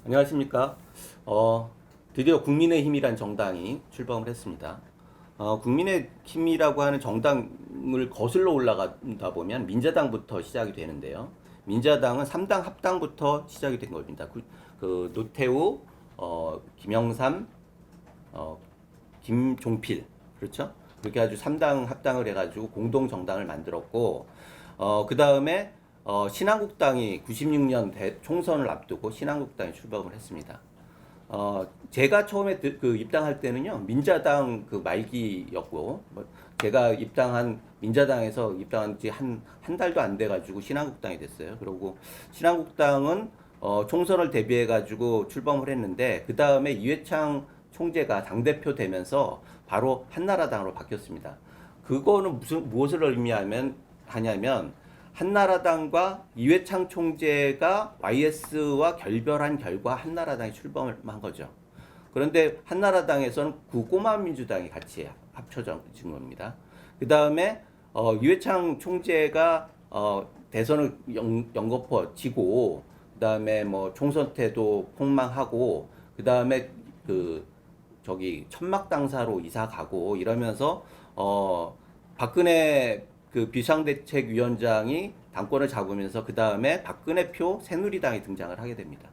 안녕하십니까. 드디어 국민의힘이란 정당이 출범을 했습니다. 국민의힘이라고 하는 정당을 거슬러 올라가다 보면 민자당부터 시작이 되는데요. 민자당은 3당 합당부터 시작이 된 겁니다. 노태우, 김영삼, 어, 김종필, 그렇죠? 그렇게 아주 3당 합당을 해가지고 공동 정당을 만들었고, 그 다음에 신한국당이 96년 총선을 앞두고 신한국당이 출범을 했습니다. 제가 처음에 입당할 때는요, 민자당 말기였고, 제가 민자당에서 입당한 지 한 달도 안 돼가지고 신한국당이 됐어요. 그리고 신한국당은 총선을 대비해가지고 출범을 했는데, 그 다음에 이회창 총재가 당대표 되면서 바로 한나라당으로 바뀌었습니다. 그거는 무엇을 하냐면, 한나라당과 이회창 총재가 YS와 결별한 결과 한나라당이 출범을 한 거죠. 그런데 한나라당에서는 꼬마민주당이 같이 합쳐진 겁니다. 그 다음에 이회창 총재가 대선을 연거푸 지고, 그 다음에 뭐 총선 때도 폭망하고, 그 다음에 천막 당사로 이사 가고 이러면서 박근혜 비상대책위원장이 당권을 잡으면서 그 다음에 박근혜 표 새누리당이 등장을 하게 됩니다.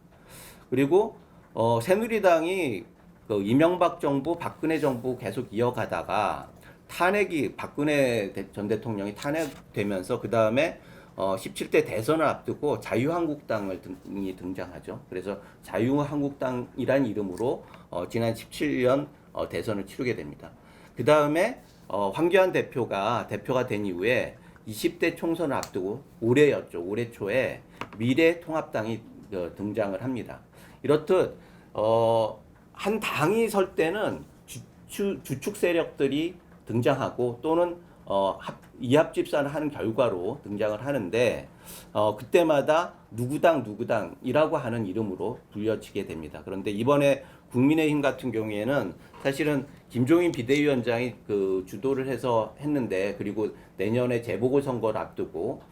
그리고 새누리당이 이명박 정부, 박근혜 정부 계속 이어가다가 박근혜 전 대통령이 탄핵되면서 그 다음에 17대 대선을 앞두고 자유한국당이 등장하죠. 그래서 자유한국당이란 이름으로 지난 17년 대선을 치르게 됩니다. 그 다음에 황교안 대표가 된 이후에 20대 총선을 앞두고 올해였죠. 올해 초에 미래통합당이 등장을 합니다. 이렇듯 한 당이 설 때는 주축 세력들이 등장하고 또는 이합집산을 하는 결과로 등장을 하는데 그때마다 누구당이라고 하는 이름으로 불려지게 됩니다. 그런데 이번에 국민의힘 같은 경우에는 사실은 김종인 비대위원장이 주도를 해서 했는데, 그리고 내년에 재보궐선거를 앞두고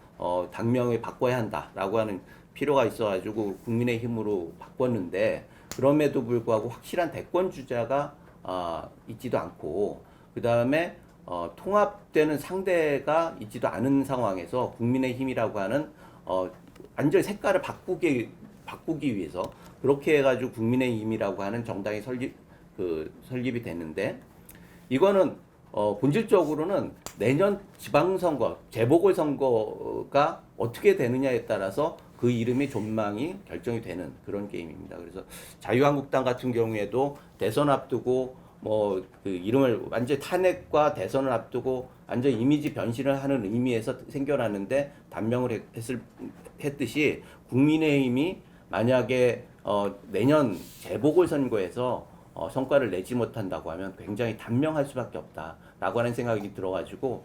당명을 바꿔야 한다라고 하는 필요가 있어가지고 국민의힘으로 바꿨는데, 그럼에도 불구하고 확실한 대권 주자가 있지도 않고, 그 다음에 통합되는 상대가 있지도 않은 상황에서 국민의힘이라고 하는 완전히 색깔을 바꾸기 위해서 그렇게 해가지고 국민의힘이라고 하는 정당이 설립이 됐는데, 이거는 본질적으로는 내년 지방선거, 재보궐선거가 어떻게 되느냐에 따라서 그 이름의 존망이 결정이 되는 그런 게임입니다. 그래서 자유한국당 같은 경우에도 대선 앞두고 이름을 완전 탄핵과 대선을 앞두고 완전 이미지 변신을 하는 의미에서 생겨났는데 단명을 했듯이, 국민의힘이 만약에 내년 재보궐선거에서 성과를 내지 못한다고 하면 굉장히 단명할 수밖에 없다라고 하는 생각이 들어가지고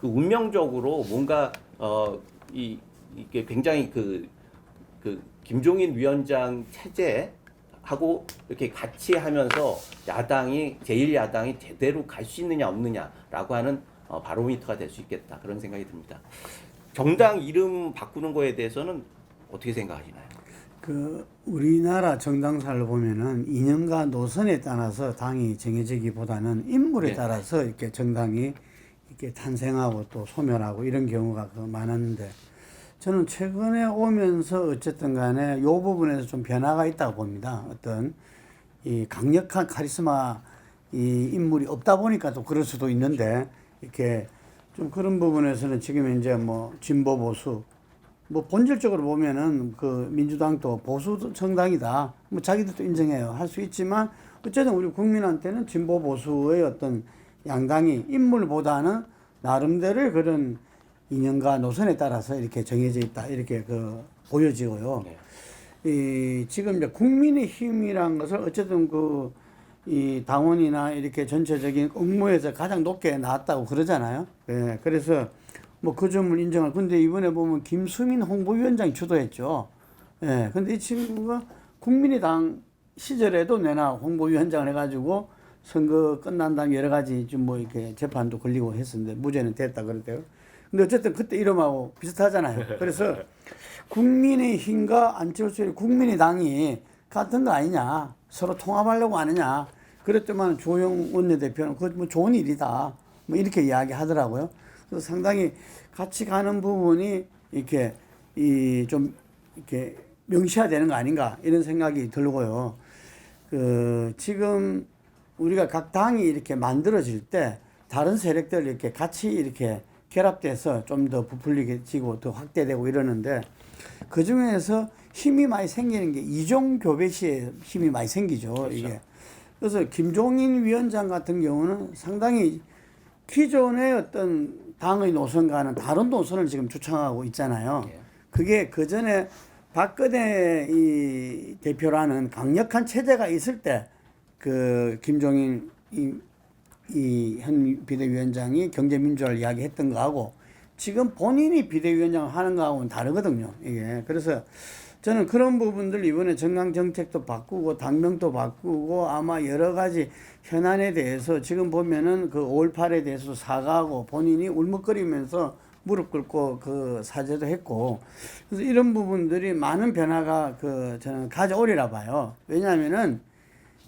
운명적으로 뭔가 이게 굉장히 김종인 위원장 체제하고 이렇게 같이 하면서 제1야당이 제대로 갈 수 있느냐 없느냐라고 하는 바로미터가 될 수 있겠다, 그런 생각이 듭니다. 정당 이름 바꾸는 거에 대해서는 어떻게 생각하시나요? 우리나라 정당사를 보면은 이념과 노선에 따라서 당이 정해지기보다는 인물에 네. 따라서 이렇게 정당이 이렇게 탄생하고 또 소멸하고 이런 경우가 많았는데, 저는 최근에 오면서 어쨌든 간에 이 부분에서 좀 변화가 있다고 봅니다. 어떤 이 강력한 카리스마 이 인물이 없다 보니까 또 그럴 수도 있는데, 이렇게 좀 그런 부분에서는 지금 이제 진보 보수 본질적으로 보면은 민주당도 보수 정당이다, 자기들도 인정해요. 할 수 있지만 어쨌든 우리 국민한테는 진보 보수의 어떤 양당이 인물보다는 나름대로의 그런 이념과 노선에 따라서 이렇게 정해져 있다, 이렇게 보여지고요. 네. 지금 이제 국민의힘이란 것을 어쨌든 이 당원이나 이렇게 전체적인 업무에서 가장 높게 나왔다고 그러잖아요. 예, 그래서 그 점을 인정할. 근데 이번에 보면 김수민 홍보위원장이 주도했죠. 예, 근데 이 친구가 국민의당 시절에도 내나 홍보위원장을 해가지고 선거 끝난 다음 여러 가지 좀 이렇게 재판도 걸리고 했었는데 무죄는 됐다 그랬대요. 근데 어쨌든 그때 이름하고 비슷하잖아요. 그래서 국민의힘과 안철수의 국민의당이 같은 거 아니냐, 서로 통합하려고 하느냐, 그랬더만 조영 원내대표는 그거 뭐 좋은 일이다, 뭐 이렇게 이야기하더라고요. 그래서 상당히 같이 가는 부분이 이렇게 좀 이렇게 명시화되는 거 아닌가 이런 생각이 들고요. 지금 우리가 각 당이 이렇게 만들어질 때 다른 세력들 이렇게 같이 이렇게 결합돼서 좀 더 부풀리게지고 더 확대되고 이러는데, 그 중에서 힘이 많이 생기는 게 이종 교배 시에 힘이 많이 생기죠. 그렇죠. 이게. 그래서 김종인 위원장 같은 경우는 상당히 기존의 어떤 당의 노선과는 다른 노선을 지금 주창하고 있잖아요. 그게 그 전에 박근혜 이 대표라는 강력한 체제가 있을 때 그 김종인 이 현 비대위원장이 경제민주화를 이야기했던 거하고 지금 본인이 비대위원장을 하는 거하고는 다르거든요. 이게. 그래서 저는 그런 부분들 이번에 정강 정책도 바꾸고 당명도 바꾸고 아마 여러 가지 현안에 대해서 지금 보면은 그 5월 8일에 대해서 사과하고 본인이 울먹거리면서 무릎 꿇고 그 사죄도 했고, 그래서 이런 부분들이 많은 변화가 저는 가져오리라 봐요. 왜냐하면은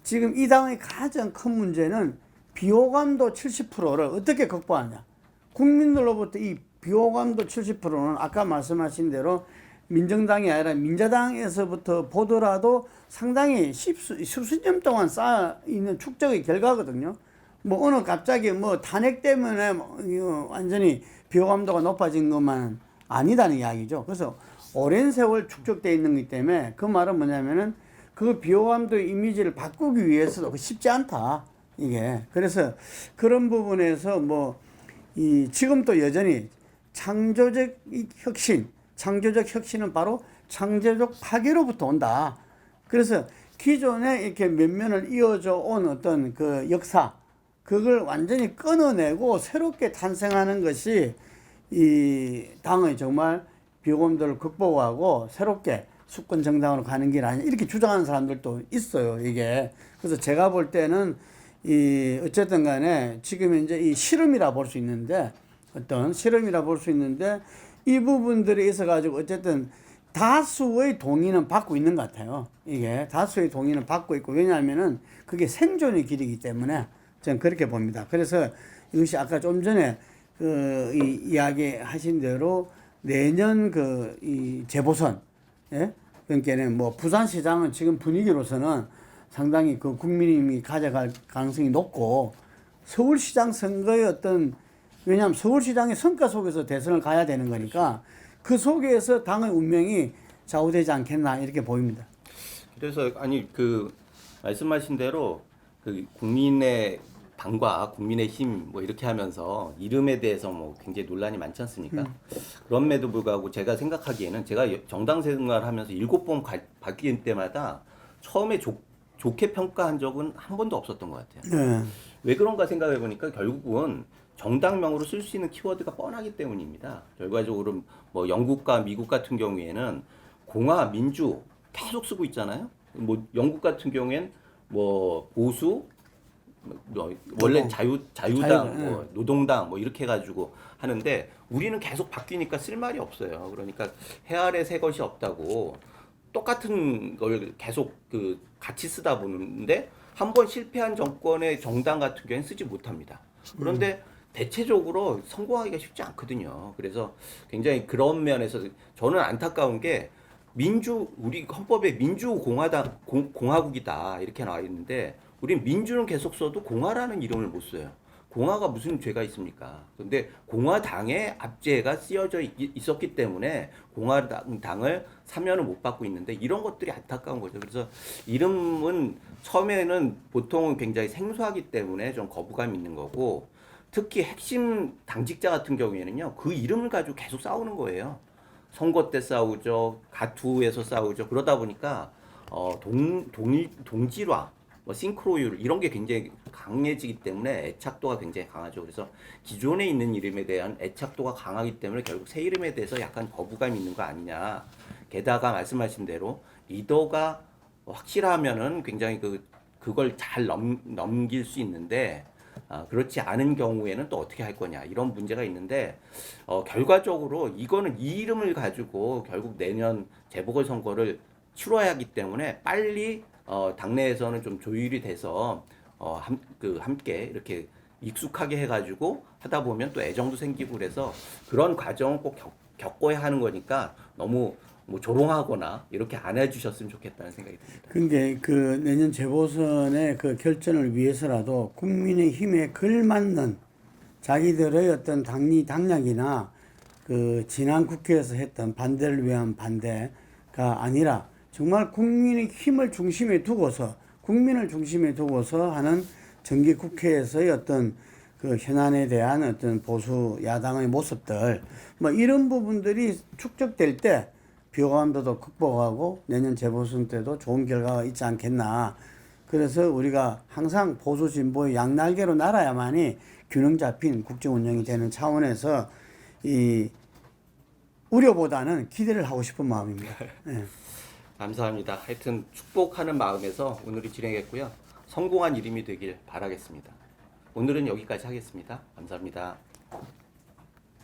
지금 이 당의 가장 큰 문제는 비호감도 70%를 어떻게 극복하느냐. 국민들로부터 이 비호감도 70%는 아까 말씀하신 대로 민정당이 아니라 민자당에서부터 보더라도 상당히 수십 년 동안 쌓여있는 축적의 결과거든요. 뭐 오늘 갑자기 뭐 탄핵 때문에 완전히 비호감도가 높아진 것만 아니다는 이야기죠. 그래서 오랜 세월 축적되어 있는 거기 때문에 그 말은 뭐냐면은 그 비호감도 이미지를 바꾸기 위해서도 쉽지 않다. 이게. 그래서 그런 부분에서 지금도 여전히 창조적 혁신은 바로 창조적 파괴로부터 온다. 그래서 기존에 이렇게 면면을 이어져 온 어떤 그 역사, 그걸 완전히 끊어내고 새롭게 탄생하는 것이 이 당의 정말 비호감도를 극복하고 새롭게 수권 정당으로 가는 길 아니냐, 이렇게 주장하는 사람들도 있어요, 이게. 그래서 제가 볼 때는 어쨌든 간에 지금 이제 이 실험이라 볼 수 있는데, 이 부분들에 있어 가지고 어쨌든 다수의 동의는 받고 있는 것 같아요. 이게 다수의 동의는 받고 있고, 왜냐하면은 그게 생존의 길이기 때문에 저는 그렇게 봅니다. 그래서 이것이 아까 좀 전에 이야기 하신 대로 내년 이 재보선, 예? 그러니까는 부산시장은 지금 분위기로서는 상당히 그 국민의힘이 가져갈 가능성이 높고, 서울시장 선거의 왜냐하면 서울시장의 성과 속에서 대선을 가야 되는 거니까 그 속에서 당의 운명이 좌우되지 않겠나 이렇게 보입니다. 그래서 말씀하신 대로 국민의 당과 국민의 힘 이렇게 하면서 이름에 대해서 굉장히 논란이 많지 않습니까? 그럼에도 불구하고 제가 생각하기에는 제가 정당 생활을 하면서 7번 바뀐 때마다 처음에 좋게 평가한 적은 한 번도 없었던 것 같아요. 네. 왜 그런가 생각해 보니까 결국은 정당명으로 쓸 수 있는 키워드가 뻔하기 때문입니다. 결과적으로 영국과 미국 같은 경우에는 공화, 민주 계속 쓰고 있잖아요. 영국 같은 경우엔 보수, 원래 자유당, 노동당 이렇게 해가지고 하는데, 우리는 계속 바뀌니까 쓸 말이 없어요. 그러니까 해 아래 새 것이 없다고 똑같은 걸 계속 같이 쓰다 보는데, 한 번 실패한 정권의 정당 같은 경우는 쓰지 못합니다. 그런데 대체적으로 성공하기가 쉽지 않거든요. 그래서 굉장히 그런 면에서 저는 안타까운 게 우리 헌법에 공화국이다 이렇게 나와 있는데, 우린 민주는 계속 써도 공화라는 이름을 못 써요. 공화가 무슨 죄가 있습니까? 그런데 공화당에 압제가 쓰여져 있었기 때문에 공화당을 사면을 못 받고 있는데, 이런 것들이 안타까운 거죠. 그래서 이름은 처음에는 보통은 굉장히 생소하기 때문에 좀 거부감이 있는 거고, 특히 핵심 당직자 같은 경우에는요, 그 이름을 가지고 계속 싸우는 거예요. 선거 때 싸우죠, 가투에서 싸우죠. 그러다 보니까 동질화, 싱크로율 이런 게 굉장히 강해지기 때문에 애착도가 굉장히 강하죠. 그래서 기존에 있는 이름에 대한 애착도가 강하기 때문에 결국 새 이름에 대해서 약간 거부감이 있는 거 아니냐. 게다가 말씀하신 대로 리더가 확실하면은 굉장히 그걸 잘 넘길 수 있는데, 그렇지 않은 경우에는 또 어떻게 할 거냐 이런 문제가 있는데 결과적으로 이거는 이 이름을 가지고 결국 내년 재보궐선거를 치러야 하기 때문에 빨리 당내에서는 좀 조율이 돼서 함께 이렇게 익숙하게 해가지고 하다 보면 또 애정도 생기고 그래서 그런 과정을 꼭 겪어야 하는 거니까 너무 뭐 조롱하거나 이렇게 안 해주셨으면 좋겠다는 생각이 듭니다. 그게 그 내년 재보선의 그 결전을 위해서라도 국민의힘에 걸맞는 자기들의 어떤 당략이나 그 지난 국회에서 했던 반대를 위한 반대가 아니라 정말 국민의 힘을 중심에 두고서 국민을 중심에 두고서 하는 정기 국회에서의 어떤 그 현안에 대한 어떤 보수 야당의 모습들 뭐 이런 부분들이 축적될 때 비호감도도 극복하고 내년 재보선 때도 좋은 결과가 있지 않겠나. 그래서 우리가 항상 보수 진보의 양날개로 날아야만이 균형 잡힌 국정 운영이 되는 차원에서 이 우려보다는 기대를 하고 싶은 마음입니다. 네. 감사합니다. 하여튼 축복하는 마음에서 오늘이 진행했고요. 성공한 이름이 되길 바라겠습니다. 오늘은 여기까지 하겠습니다. 감사합니다.